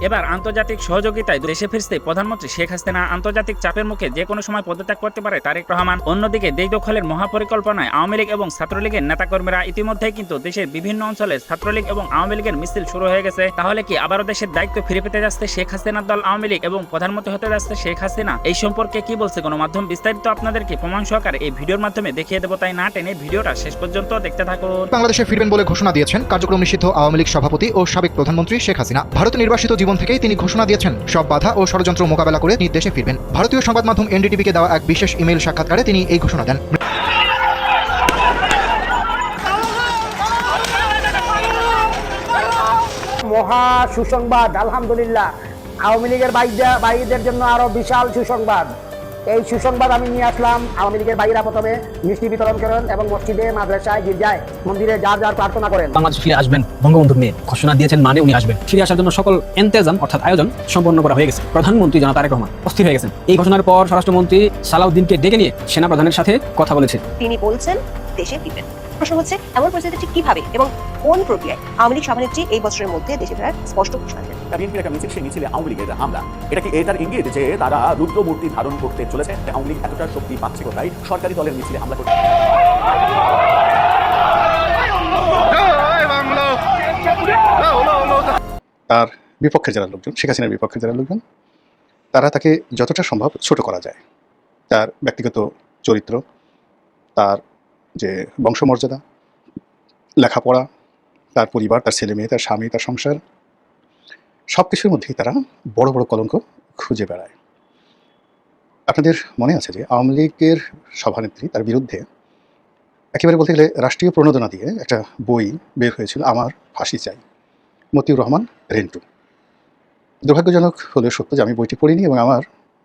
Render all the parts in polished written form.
এবার আন্তর্জাতিক সহযোগিতায় দেশে ফিরতে প্রধানমন্ত্রী শেখ হাসিনা আন্তর্জাতিক চাপের মুখে যে কোনো সময় পদত্যাগ করতে পারে তারেক রহমান। অন্যদিকে দেশ দখলের মহাপরিকল্পনায় আওয়ামী লীগ এবং ছাত্রলীগের নেতাকর্মীরা ইতিমধ্যেই কিন্তু দেশের বিভিন্ন অঞ্চলে ছাত্রলীগ এবং আওয়ামী লীগের মিছিল শুরু হয়ে গেছে। তাহলে কি আবারও দেশের দায়িত্ব ফিরে পেতে যাচ্ছে শেখ হাসিনার দল আওয়ামী লীগ এবং প্রধানমন্ত্রী হতে যাচ্ছে শেখ হাসিনা? এই সম্পর্কে কি বলছে গণমাধ্যম বিস্তারিত আপনাদেরকে প্রমাণ সহকারে এই ভিডিওর মাধ্যমে দেখিয়ে দেবো, তাই না টেনে ভিডিওটা শেষ পর্যন্ত দেখতে থাকুন। বাংলাদেশে ফিরবেন বলে ঘোষণা দিয়েছেন কার্যক্রম নিষিদ্ধ আওয়ামী লীগ সভাপতি ও সাবেক প্রধানমন্ত্রী শেখ হাসিনা। ভারতে নির্বাসিত জীবন থেকেই তিনি ঘোষণা দিয়েছেন সব বাধা ও ষড়যন্ত্র মোকাবেলা করে তিনি দেশে ফিরবেন। ভারতীয় সংবাদ মাধ্যম এনডিটিভিকে দেওয়া এক বিশেষ ইমেইল সাক্ষাৎকারে তিনি এই ঘোষণা দেন। মহা সুসংবাদ, আলহামদুলিল্লাহ। আওয়ামী লীগের বাইরেদের জন্য আরো বিশাল সুসংবাদ। এই সুসংবাদ আমি নিয়ে আসলাম। আওয়ামী লীগের বাইরা প্রথমে মিষ্টি বিতরণ করেন এবং মসজিদে, মাদ্রাসায়, গির্জায়, মন্দিরে যার যার প্রার্থনা করেন। বাংলাদেশ ফিরে আসবেন বঙ্গবন্ধুর মেয়ে ঘোষণা দিয়েছেন, মানে উনি আসবেন। ফিরে আসার জন্য সকল ইন্তেজাম অর্থাৎ আয়োজন সম্পন্ন করা হয়ে গেছে। প্রধানমন্ত্রী জনাব তারেক রহমান অস্থির হয়ে গেছেন। এই ঘোষণার পর স্বরাষ্ট্রমন্ত্রী সালাউদ্দিনকে ডেকে নিয়ে সেনা প্রধানের সাথে কথা বলেছেন। তিনি বলছেন দেশে ফিরবেন। প্রশ্ন হচ্ছে এমন পরিস্থিতি ঠিক কিভাবে এবং কোন প্রক্রিয়ায় আওয়ামী লীগ সভানেত্রী এই বছরের মধ্যে দেশে ফেরার স্পষ্ট ঘোষণা দিলেন। বিএনপির একটা মিছিল, সেই মিছিলে আওয়ামী লীগের হামলা, এটা কি এটার ইঙ্গিত যে তারা রুদ্রমূর্তি ধারণ করতে চলেছে? আওয়ামী লীগ এতটা শক্তি পাচ্ছে কোথায় সরকারি দলের মিছিলে হামলা করতে? তার বিপক্ষে যারা লোকজন, শেখ হাসিনার বিপক্ষে যারা লোকজন, তারা তাকে যতটা সম্ভব ছোট করা যায়। তার ব্যক্তিগত চরিত্র, তার যে বংশমর্যাদা, লেখাপড়া, তার পরিবার, তার ছেলে মেয়ে, তার স্বামী, তার সংসার, সব কিছুর মধ্যেই তারা বড় বড় কলঙ্ক খুঁজে বেড়ায়। আপনাদের মনে আছে যে আওয়ামী লীগের সভানেত্রী তার বিরুদ্ধে একেবারে বলতে গেলে রাষ্ট্রীয় প্রণোদনা দিয়ে একটা বই বের হয়েছিল, আমার ফাঁসি চাই, মতিউর রহমান রেন্টু। দুর্ভাগ্যজনক হলেও সত্য যে আমি বইটি পড়িনি এবং আমার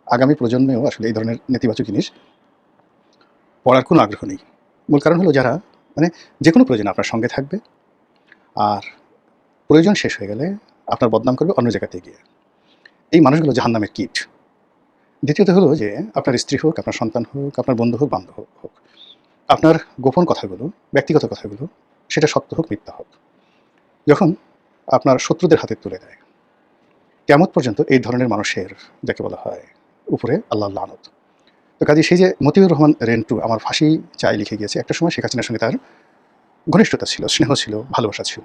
আগামী প্রজন্মেও আসলে এই ধরনের নেতিবাচক জিনিস পড়ার কোনো আগ্রহ নেই। মূল কারণ হলো যারা যে কোনো প্রয়োজনে আপনার সঙ্গে থাকবে আর প্রয়োজন শেষ হয়ে গেলে আপনার বদনাম করবে অন্য জায়গাতে গিয়ে, এই মানুষগুলো জাহান্নামের কীট। দ্বিতীয়ত হলো যে আপনার স্ত্রী হোক, আপনার সন্তান হোক, আপনার বন্ধু হোক, বান্ধব হোক, আপনার গোপন কথাগুলো, ব্যক্তিগত কথাগুলো, সেটা সত্য হোক মিথ্যা হোক, যখন আপনার শত্রুদের হাতে তুলে দেয়, কিয়ামত পর্যন্ত এই ধরনের মানুষের, যাকে বলা হয়, উপরে আল্লাহ লানত। তো কাজে সেই যে মতিউর রহমান রেন্টু আমার ফাঁসি চাই লিখে গিয়েছে, একটা সময় শেখ হাসিনার সঙ্গে তার ঘনিষ্ঠতা ছিল, স্নেহ ছিল, ভালোবাসা ছিল।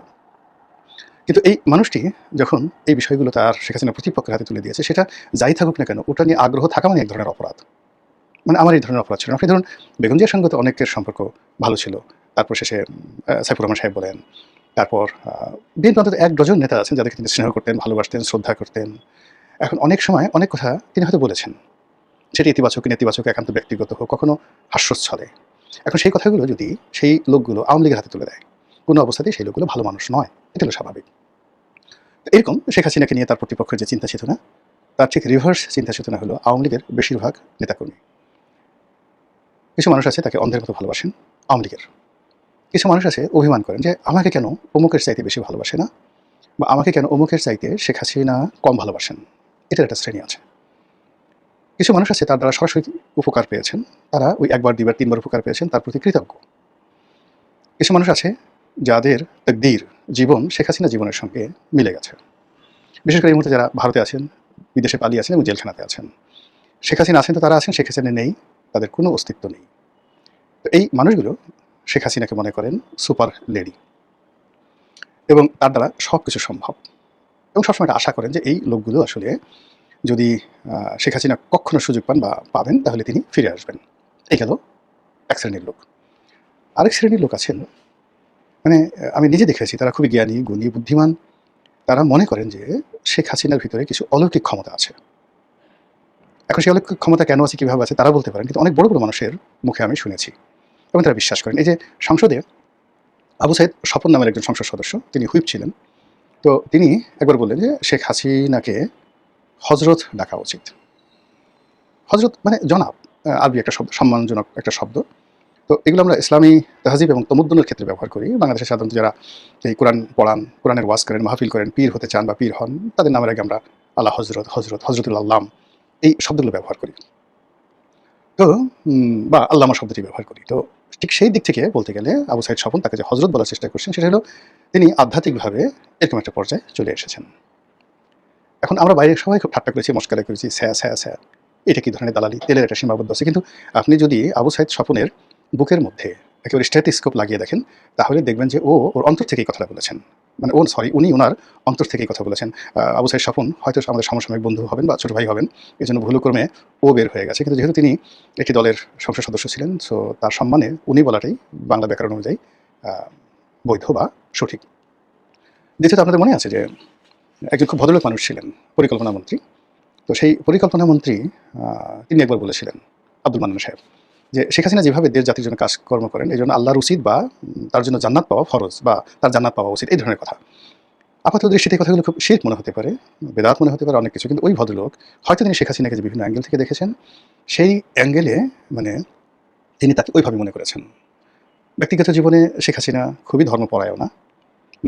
কিন্তু এই মানুষটি যখন এই বিষয়গুলো তার শেখ হাসিনার প্রতিপক্ষের হাতে তুলে দিয়েছে, সেটা যাই থাকুক না কেন, ওটা নিয়ে আগ্রহ থাকা মানে এক ধরনের অপরাধ। আমার এই ধরনের অপরাধ ছিল। আপনি ধরুন বেগম জিয়ার সঙ্গে তো অনেকের সম্পর্ক ভালো ছিল, তারপর শেষে সাইফুর রহমান সাহেব বলেন, তারপর বিএনপি অন্তত এক ডজন নেতা আছেন যাদেরকে তিনি স্নেহ করতেন, ভালোবাসতেন, শ্রদ্ধা করতেন। এখন অনেক সময় অনেক কথা তিনি হয়তো বলেছেন, সেটি ইতিবাচক নেতিবাচক, একান্ত ব্যক্তিগত হোক, কখনো হাস্যচ্ছলে। এখন সেই কথাগুলো যদি সেই লোকগুলো আওয়ামী লীগের হাতে তুলে দেয়, কোনো অবস্থাতেই সেই লোকগুলো ভালো মানুষ নয়, এটা হলো স্বাভাবিক। এরকম শেখ হাসিনাকে নিয়ে তার প্রতিপক্ষের যে চিন্তা চেতনা, তার ঠিক রিভার্স চিন্তা চেতনা হলো আওয়ামী লীগের বেশিরভাগ নেতাকর্মী। কিছু মানুষ আছে তাকে অন্ধের মতো ভালোবাসেন আওয়ামী লীগের, কিছু মানুষ আছে অভিমান করেন যে আমাকে কেন অমুকের চাইতে বেশি ভালোবাসে না, বা আমাকে কেন অমুকের চাইতে শেখ হাসিনা কম ভালোবাসেন, এটার একটা শ্রেণী আছে। কিছু মানুষ আছে তার দ্বারা সরাসরি উপকার পেয়েছেন, তারা ওই একবার, দুইবার, তিনবার উপকার পেয়েছেন, তার প্রতি কৃতজ্ঞ। কিছু মানুষ আছে যাদের তাকদীর, জীবন শেখ হাসিনা জীবনের সঙ্গে মিলে গেছে। বিশেষ করে এই মুহূর্তে যারা ভারতে আছেন, বিদেশে পালিয়ে আছেন এবং জেলখানাতে আছেন। শেখ হাসিনা আছেন তো তারা আছেন, শেখ হাসিনা নেই, তাদের কোনো অস্তিত্ব নেই। তো এই মানুষগুলো শেখ হাসিনাকে মনে করেন সুপার লেডি এবং তার দ্বারা সব কিছু সম্ভব, এবং সবসময় আশা করেন যে এই লোকগুলো আসলে যদি শেখ হাসিনা কখনো সুযোগ পান বা পাবেন তাহলে তিনি ফিরে আসবেন। এই গেল এক শ্রেণীর লোক। আরেক শ্রেণীর লোক আছেন, আমি নিজে দেখেছি, তারা খুবই জ্ঞানী, গুণী, বুদ্ধিমান। তারা মনে করেন যে শেখ হাসিনার ভিতরে কিছু অলৌকিক ক্ষমতা আছে। এখন সেই অলৌকিক ক্ষমতা কেন আছে, কীভাবে আছে, তারা বলতে পারেন, কিন্তু অনেক বড় বড় মানুষের মুখে আমি শুনেছি এবং তারা বিশ্বাস করেন। এই যে সংসদে আবু সাইদ স্বপন নামের একজন সংসদ সদস্য, তিনি হুইপ ছিলেন, তো তিনি একবার বললেন যে শেখ হাসিনাকে হজরত ডাকা উচিত। হজরত জনাব, আরবি একটা শব্দ, সম্মানজনক একটা শব্দ। তো এগুলো আমরা ইসলামী তাহজিব এবং তমুদ্দুনের ক্ষেত্রে ব্যবহার করি। বাংলাদেশে সাধারণত যারা এই কোরআন পড়ান, কোরআনের ওয়াজ করেন, মাহফিল করেন, পীর হতে চান বা পীর হন, তাদের নামের আগে আমরা আল্লাহ হজরত, হজরত, হজরতুল আল্লাম, এই শব্দগুলো ব্যবহার করি, তো বা আল্লামা শব্দটি ব্যবহার করি। তো ঠিক সেই দিক থেকে বলতে গেলে আবু সাইদ স্বপন তাকে যে হজরত বলার চেষ্টা করছেন, সেটা হলো তিনি আধ্যাত্মিকভাবে এরকম একটা পর্যায়ে চলে এসেছেন। এখন আমরা বাইরে সবাই খুব ঠাট্টা করেছি, মস্কারা করেছি, স্যা স্যা স্যা, এটা কি ধরনের দালালি, তেলের একটা সীমাবদ্ধ আছে। কিন্তু আপনি যদি আবু সাইদ স্বপনের বুকের মধ্যে একেবারে স্টেথোস্কোপ লাগিয়ে দেখেন, তাহলে দেখবেন যে ওর অন্তর থেকেই কথাটা বলেছেন। মানে উনি ওনার অন্তর থেকেই কথা বলেছেন। আবু সাইদ স্বপন হয়তো আমাদের সমসাময়িক বন্ধু হবেন বা ছোট ভাই হবেন, এই জন্য ভুলক্রমে ও বের হয়ে গেছে। কিন্তু যেহেতু তিনি একটি দলের সংসদ সদস্য ছিলেন, সো তার সম্মানে উনি বলাটাই বাংলা ব্যাকরণ অনুযায়ী বৈধ বা সঠিক। দ্বিতীয়ত আপনাদের মনে আছে যে একজন খুব ভদ্রলোক মানুষ ছিলেন, পরিকল্পনা মন্ত্রী। তো সেই পরিকল্পনা মন্ত্রী তিনি একবার বলেছিলেন, আব্দুল মান্নান সাহেব, যে শেখ হাসিনা যেভাবে দেশ জাতির জন্য কাজকর্ম করেন, এই জন্য আল্লাহর উচিত বা তার জন্য জান্নাত পাওয়া ফরজ বা তার জান্নাত পাওয়া উচিত, এই ধরনের কথা। আপাতত দৃষ্টিতে এই কথাগুলো খুব শিরক মনে হতে পারে, বেদাত মনে হতে পারে, অনেক কিছু। কিন্তু ওই ভদ্রলোক হয়তো তিনি শেখ হাসিনাকে যে বিভিন্ন অ্যাঙ্গেল থেকে দেখেছেন, সেই অ্যাঙ্গেলে মানে তিনি তাকে ওইভাবে মনে করেছেন। ব্যক্তিগত জীবনে শেখ হাসিনা খুবই ধর্মপরায়ণা,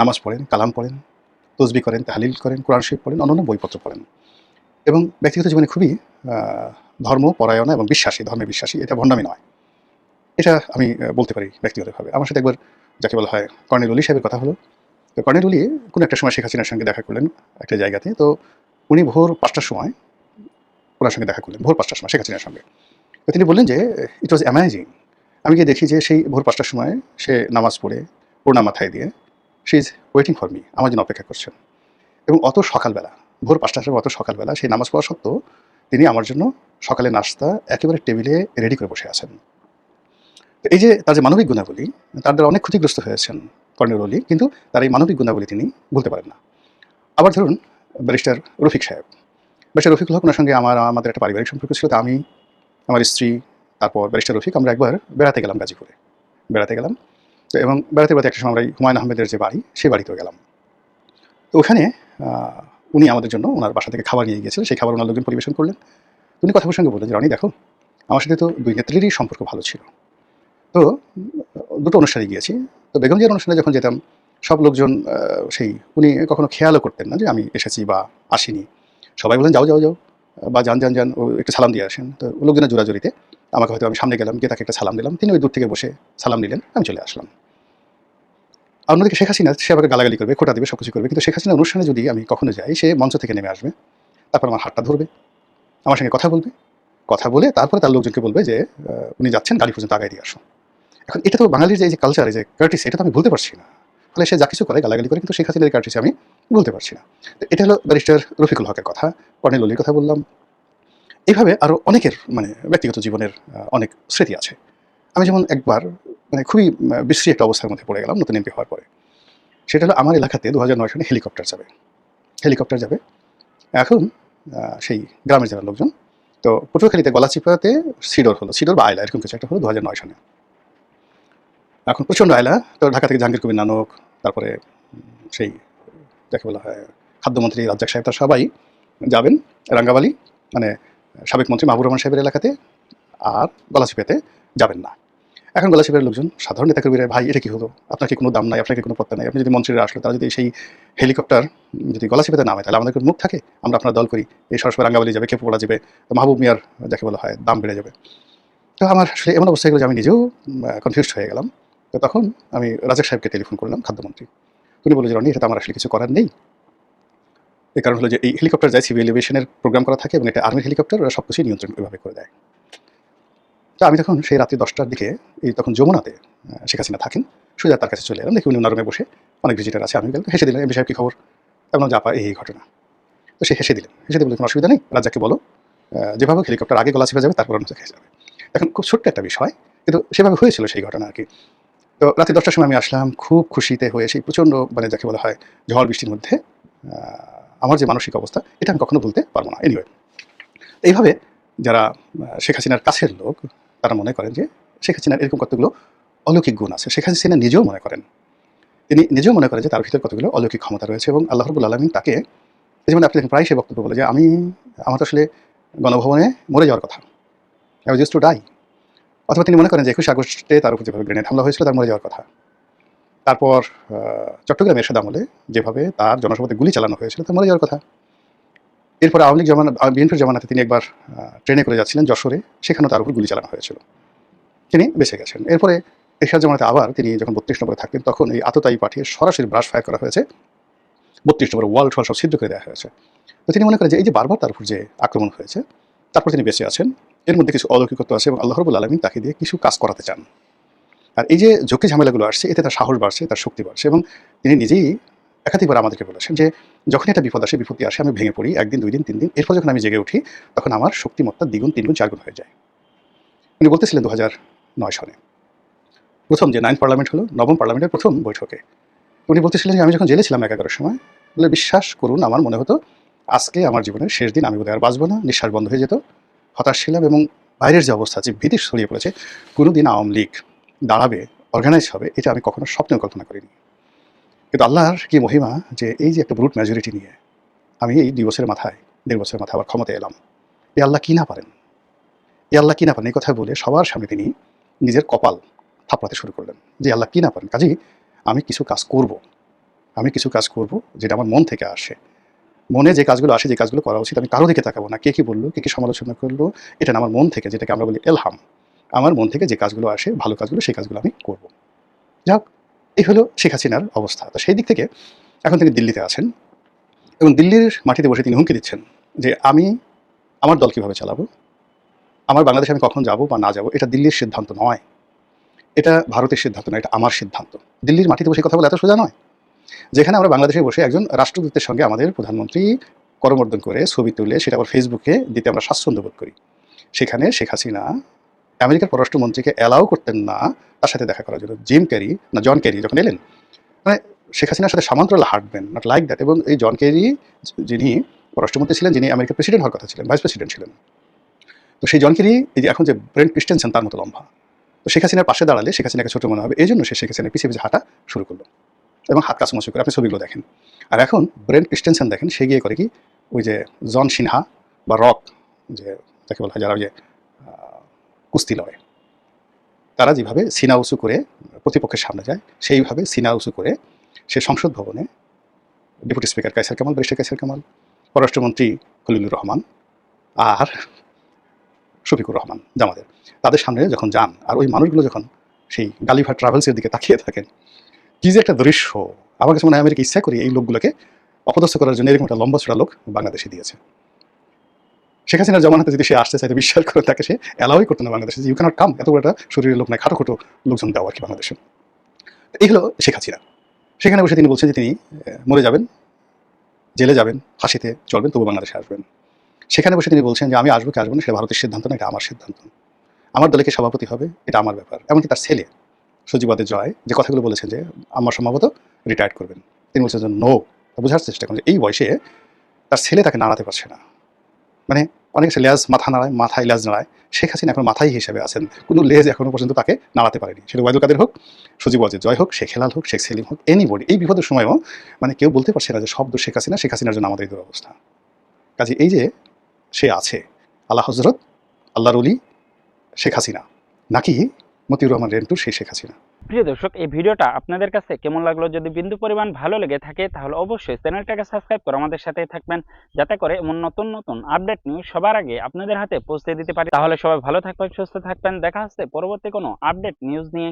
নামাজ পড়েন, কালাম পড়েন, তসবি করেন, তাহলিল করেন, কোরআন শরীফ পড়েন, অন্যান্য বইপত্র পড়েন, এবং ব্যক্তিগত জীবনে খুবই ধর্মপরায়ণা এবং বিশ্বাসী, ধর্মে বিশ্বাসী। এটা ভণ্ডামি নয়, এটা আমি বলতে পারি ব্যক্তিগতভাবে। আমার সাথে একবার যাকে বলা হয় কর্নেল অলি সাহেবের কথা হলো। তো কর্নেল অলি কোনো একটা সময় শেখ হাসিনার সঙ্গে দেখা করলেন একটা জায়গাতে। তো উনি ভোর 5টার সময় ওনার সঙ্গে দেখা করলেন, ভোর 5টার সময় শেখ হাসিনার সঙ্গে। তো তিনি বললেন যে ইট ওয়াজ অ্যামেজিং। আমি গিয়ে দেখি যে সেই ভোর 5টার সময় সে নামাজ পড়ে ওড়না মাথায় দিয়ে she is waiting for me, আমার জন্য অপেক্ষা করছেন। এবং অত সকালবেলা, ভোর 5টার সময় অত সকালবেলা সেই নামাজ পড়া সত্ত্বেও তিনি আমার জন্য সকালে নাস্তা একেবারে টেবিলে রেডি করে বসে আছেন। তো এই যে তার যে মানবিক গুণাবলী, তার দ্বারা অনেক ক্ষতিগ্রস্ত হয়েছেন কর্নেল অলি, কিন্তু তার এই মানবিক গুণাবলী তিনি ভুলতে পারেন না। আবার ধরুন ব্যারিস্টার রফিক সাহেব, ব্যারিস্টার রফিকুল হক, ওনার সঙ্গে আমাদের একটা পারিবারিক সম্পর্ক ছিল। তো আমি, আমার স্ত্রী, তারপর ব্যারিস্টার রফিক, আমরা একবার বেড়াতে গেলাম, গাজীপুরে বেড়াতে গেলাম। তো এবং বেড়াতে বেড়াতে একটা সময় আমরা হুমায়ুন আহমেদের যে বাড়ি, সেই বাড়িতেও গেলাম। তো ওখানে উনি আমাদের জন্য ওনার বাসা থেকে খাবার নিয়ে গিয়েছিলেন, সেই খাবার ওনার লোকজন পরিবেশন করলেন। উনি কথা প্রসঙ্গে বললেন যে রনি দেখো, আমার সাথে তো দুই নেত্রীরই সম্পর্ক ভালো ছিল। তো দুটো অনুষ্ঠানে গিয়েছি। তো বেগম জিয়ার অনুষ্ঠানে যখন যেতাম, সব লোকজন সেই উনি কখনো খেয়ালও করতেন না যে আমি এসেছি বা আসিনি। সবাই বলেন যাও যাও যাও, বা যান যান যান, ও একটু সালাম দিয়ে আসেন। তো লোকজনের জোরাজুরিতে আমাকে হয়তো আমি সামনে গেলাম, গিয়ে তাকে একটা সালাম দিলাম, তিনি ওই দূর থেকে বসে সালাম দিলেন, আমি চলে আসলাম। আর অন্যদিকে শেখ হাসিনা, সে আমাকে গালাগালি করবে, খোটা দেবে, সব কিছু করবে। কিন্তু শেখ হাসিনার অনুষ্ঠানে যদি আমি কখনো যাই, সে মঞ্চ থেকে নেমে আসবে, তারপর আমার হাতটা ধরবে, আমার সঙ্গে কথা বলবে, কথা বলে তারপরে তার লোকজনকে বলবে যে উনি যাচ্ছেন, গাড়ি পর্যন্ত আগায় দিয়ে আসুন। এখন এটা তো বাঙালির যে কালচার, এই যে কার্টিস, এটা তো আমি ভুলতে পারছি না। ফলে সে যা কিছু করে, গালাগালি করে, কিন্তু শেখ হাসিনার কার্টিস আমি বলতে পারছি না। তো এটা হলো ব্যারিস্টার রফিকুল হকের কথা। কর্নেল অলির কথা বললাম। এইভাবে আরও অনেকের মানে ব্যক্তিগত জীবনের অনেক স্মৃতি আছে। আমি যেমন একবার মানে খুবই বিশ্রী একটা অবস্থার মধ্যে পড়ে গেলাম নতুন এমপি হওয়ার পরে। সেটা হলো আমার এলাকাতে 2009 সালে হেলিকপ্টার যাবে। এখন সেই গ্রামের যারা লোকজন, তো পটুয়াখালীতে গলাচিপাতে সিডর বা আয়লা, এরকম কিছু একটা হলো 2009 সালে। এখন প্রচণ্ড আয়লা। তো ঢাকা থেকে জাহাঙ্গীর কবির নানক, তারপরে সেই যাকে বলা হয় খাদ্যমন্ত্রী রাজ্জাক সাহেব, তার সবাই যাবেন রাঙ্গাবালি, মানে সাবেক মন্ত্রী মাহবুর রহমান সাহেবের এলাকাতে, আর গলাচিপাতে যাবেন না। এখন গলাচিপার লোকজন, সাধারণ নেতাকর্মীরা, ভাই এটা কি হলো, আপনার কি কোনো দাম নাই, আপনার কি কোনো পত্তা নাই, আপনি যদি মন্ত্রীরা আসলো, তারা যদি সেই হেলিকপ্টার যদি গলাচিপাতে নামে, তাহলে আমাদের মুখ থাকে, আমরা আপনার দল করি, এই সরাসরি রাঙ্গাবালি যাবে, খেপে পড়া যাবে, তো মাহবুব মিয়ার যাকে বলা হয় দাম বেড়ে যাবে। তো আমার আসলে এমন অবস্থা হলো যে আমি নিজেও কনফিউজড হয়ে গেলাম। তো তখন আমি রাজাক সাহেবকে টেলিফোন করলাম, খাদ্যমন্ত্রী। উনি বলে যে রনি, এটা তো আমার আসলে কিছু করার নেই। এই কারণ হলো যে এই হেলিকপ্টার যায় সিভিল এভিয়েশনের প্রোগ্রাম করা থাকে, এবং এটা আর্মির হেলিকপ্টার, ওরা সব কিছুই নিয়ন্ত্রণ এভাবে করে দেয়। তো আমি তখন সেই রাত্রি 10টার দিকে, এই তখন যমুনাতে শেখ হাসিনা থাকেন, সোজা তার কাছে চলে এলাম। দেখি উনি ওনার রুমে বসে, অনেক ভিজিটার আছে, আমি গেলাম, হেসে দিলেন, এমপি সাহেব কী খবর, তেমন জাপা এই ঘটনা। তো সে হেসে দিলেন, হেসে দিলে কোনো অসুবিধা নেই, রাজাকে বলো যেভাবে হেলিকপ্টার আগে গলাচিপা যাবে, তারপর অন্য খেয়ে যাবে। এখন খুব ছোট্ট একটা বিষয়, কিন্তু সেভাবে হয়েছিল সেই ঘটনা আর কি। তো রাত্রি 10টার সময় আমি আসলাম খুব খুশিতে হয়ে, সেই প্রচণ্ড মানে যাকে বলা হয় ঝড় বৃষ্টির মধ্যে আমার যে মানসিক অবস্থা, এটা আমি কখনো ভুলতে পারবো না। এনিওয়ে, এইভাবে যারা শেখ হাসিনার কাছের লোক, তারা মনে করেন যে শেখ হাসিনার এরকম কতগুলো অলৌকিক গুণ আছে। শেখ হাসিনা নিজেও মনে করেন, তিনি নিজেও মনে করেন যে তার ভিতরে কতগুলো অলৌকিক ক্ষমতা রয়েছে, এবং আল্লাহ রাব্বুল আলামিন তাকে, এই যেমন আপনি প্রায় সে বক্তব্য বলে যে আমার তো আসলে গণভবনে মরে যাওয়ার কথা, I was used to die. অথবা তিনি মনে করেন যে 21 আগস্টে তার উপর যেভাবে গ্রেনেড হামলা হয়েছিল, তার মরে যাওয়ার কথা। তারপর চট্টগ্রামের এরশাদ আমলে যেভাবে তার জনসভাতে গুলি চালানো হয়েছিল, তার মরে যাওয়ার কথা। এরপরে আওয়ামী লীগ বিএনপির জামানাতে তিনি একবার ট্রেনে করে যাচ্ছিলেন যশোরে, সেখানেও তার উপর গুলি চালানো হয়েছিল, তিনি বেঁচে গেছেন। এরপরে এরশাদ জামানাতে আবার তিনি যখন 32 নম্বরে থাকতেন, তখন এই আততায়ী পাঠিয়ে সরাসরি ব্রাশ ফায়ার করা হয়েছে 32 নম্বর ওয়াল সব ছিদ্র করে দেওয়া হয়েছে। তো তিনি মনে করেন যে এই যে বারবার তার উপর যে আক্রমণ হয়েছে, তারপর তিনি বেঁচে আছেন, এর মধ্যে কিছু অলৌকিকত্ব আছে এবং আল্লাহ রাব্বুল আলামিন তাকে দিয়ে কিছু কাজ করাতে চান। আর এই যে ঝুঁকি ঝামেলাগুলো আসছে, এতে তার সাহস বাড়ছে, তার শক্তি বাড়ছে এবং তিনি নিজেই একাধিকবার আমাদেরকে বলেছেন যে যখনই একটা বিপদ আসে, বিপত্তি আসে, আমি ভেঙে পড়ি 1 দিন 2 দিন 3 দিন, এরপর যখন আমি জেগে উঠি তখন আমার শক্তিমত্তা দ্বিগুণ 3 গুণ 4 গুণ হয়ে যায়। উনি বলতেছিলেন 2009 সনে প্রথম যে 9th পার্লামেন্ট হলো, 9ম পার্লামেন্টের প্রথম বৈঠকে উনি বলতেছিলেন যে আমি যখন জেলে ছিলাম 11 সময়, বলে বিশ্বাস করুন আমার মনে হতো আজকে আমার জীবনের শেষ দিন, আমি বোধহয় আর বাঁচবো না, নিঃশ্বাস বন্ধ হয়ে যেত, হতাশ ছিলাম এবং বাইরের যে অবস্থা, যে ভীতি ছড়িয়ে পড়েছে, কোনোদিন আওয়ামী লীগ দাঁড়াবে, অর্গানাইজ হবে, এটা আমি কখনো স্বপ্নেও কল্পনা করিনি। কিন্তু আল্লাহর কি মহিমা যে এই যে একটা ব্রুট মেজরিটি নিয়ে আমি এই 2 বছরের মাথায়, 1.5 বছরের মাথায় আবার ক্ষমতায় এলাম। এই আল্লাহ কি না পারেন, এই আল্লাহ কি না পারেন, এই কথা বলে সবার সামনে তিনি নিজের কপাল থাপড়াতে শুরু করলেন যে আল্লাহ কি না পারেন। কাজেই আমি কিছু কাজ করব, আমি কিছু কাজ করব যেটা আমার মন থেকে আসে, মনে যে কাজগুলো আসে, যে কাজগুলো করা উচিত, আমি কারো দিকে তাকাবো না, কে কি বললো, কে কি সমালোচনা করলো, এটা না, আমার মন থেকে, যেটাকে আমরা বলি এলহাম, আমার মন থেকে যে কাজগুলো আসে, ভালো কাজগুলো, সেই কাজগুলো আমি করব। যাক, এই হলো শেখ হাসিনার অবস্থা। তো সেই দিক থেকে এখন তিনি দিল্লিতে আছেন এবং দিল্লির মাটিতে বসে তিনি হুমকি দিচ্ছেন যে আমি আমার দল কীভাবে চালাবো, আমার বাংলাদেশে আমি কখন যাব বা না যাব, এটা দিল্লির সিদ্ধান্ত নয়, এটা ভারতের সিদ্ধান্ত নয়, এটা আমার সিদ্ধান্ত। দিল্লির মাটিতে বসে কথা বলে এত সোজা নয়। যেখানে আমরা বাংলাদেশে বসে একজন রাষ্ট্রদূতের সঙ্গে আমাদের প্রধানমন্ত্রী করমর্দন করে ছবি তুলে সেটা আবার ফেসবুকে দিতে আমরা স্বাচ্ছন্দ্য বোধ করি, সেখানে শেখ হাসিনা আমেরিকার পররাষ্ট্রমন্ত্রীকে অ্যালাউ করতেন না তার সাথে দেখা করার জন্য। জন ক্যারি যখন এলেন, মানে শেখ হাসিনার সাথে সামান্তরাল হাঁটবেন, নট লাইক দ্যাট। এবং এই জন ক্যারি যিনি পররাষ্ট্রমন্ত্রী ছিলেন, যিনি আমেরিকার প্রেসিডেন্ট হওয়ার কথা ছিলেন, ভাইস প্রেসিডেন্ট ছিলেন, তো সেই জন ক্যারি এই যে এখন যে ব্রেন্ট ক্রিস্টেনসেন তার মতো লম্বা, তো শেখ হাসিনার পাশে দাঁড়ালে শেখ হাসিনাকে ছোট মনে হবে, এই জন্য সে শেখ হাসিনার পিছিয়ে পিছিয়ে হাঁটা শুরু করলো এবং হাত কাছামাছি করে। আপনি ছবিগুলো দেখেন। আর এখন ব্রেন্ট ক্রিস্টেনসেন দেখেন, সে গিয়ে করে কি ওই যে জন সিনহা বা রক, যে যাকে বলা হয় যারা ওই যে কুস্তি লড়ে, তারা যেভাবে সিনা উঁচু করে প্রতিপক্ষের সামনে যায়, সেইভাবে সিনা উঁচু করে সে সংসদ ভবনে deputy speaker Kaiser Kamal, barrister Kaiser Kamal, পররাষ্ট্রমন্ত্রী খলিলুর রহমান আর শফিকুর রহমান জামাতের, তাদের সামনে যখন যান আর ওই মানুষগুলো যখন সেই গালিভার ট্রাভেলসের দিকে তাকিয়ে থাকেন, কি যে একটা দৃশ্য। আমার কাছে মনে হয় আমেরিকা ইচ্ছা করে এই লোকগুলোকে অপদস্থ করার জন্য এরকম একটা লম্বা ছোটা লোক বাংলাদেশে দিয়েছে। শেখ হাসিনার জমানাতে যদি সে আসতে চাইতে, বিশ্বাস করে তাকে সে অ্যালাউই করতো না বাংলাদেশে, ইউ ক্যানট কাম, এত বড় একটা শরীরের লোক নাই, খাটো খোটো লোকজন দেওয়া আর কি বাংলাদেশে। এই হলো শেখ হাসিনা। সেখানে বসে তিনি বলছেন যে তিনি মরে যাবেন, জেলে যাবেন, ফাঁসিতে চলবেন, তবু বাংলাদেশে আসবেন। সেখানে বসে তিনি বলছেন যে আমি আসবো কি আসবো না সেটা ভারতের সিদ্ধান্ত না, এটা আমার সিদ্ধান্ত, আমার দলে কে সভাপতি হবে এটা আমার ব্যাপার। এমনকি তার ছেলে সজীবাদের জয় যে কথাগুলো বলেছেন যে আমার সম্ভবত রিটায়ার করবেন, তিনি বলছেন যে নো। বোঝার চেষ্টা করেন যে এই বয়সে তার ছেলে তাকে নাড়াতে পারছে না। মানে অনেক লেজ মাথা নাড়ায়, মাথায় লেজ নাড়ায়, শেখ হাসিনা এখন মাথায় হিসেবে আছেন, কোনো লেজ এখনো পর্যন্ত তাকে নাড়াতে পারেনি। সেটা ওয়াইদুল কাদের হোক, সজীব ওয়াজেদ জয় হোক, শেখ হেলাল হোক, শেখ সেলিম হোক, এনিবডি। এই বিপদের সময়ও মানে কেউ বলতে পারছে না যে শব্দ শেখ হাসিনা, শেখ হাসিনার জন্য আমাদের এই দুরবস্থা। কাজে এই যে সে আছে, আল্লাহ হজরত, আল্লাহর ওলি শেখ হাসিনা, নাকি মতিউর রহমান রেন্টু সেই শেখ হাসিনা। প্রিয় দর্শক, এই ভিডিওটা আপনাদের কাছে কেমন লাগলো? যদি বিন্দু পরিমাণ ভালো লেগে থাকে তাহলে অবশ্যই চ্যানেলটাকে সাবস্ক্রাইব করে আমাদের সাথেই থাকবেন, যাতে করে এমন নতুন নতুন আপডেট নিউজ সবার আগে আপনাদের হাতে পৌঁছে দিতে পারি। তাহলে সবাই ভালো থাকবেন, সুস্থ থাকবেন। দেখা হচ্ছে পরবর্তী কোনো আপডেট নিউজ নিয়ে।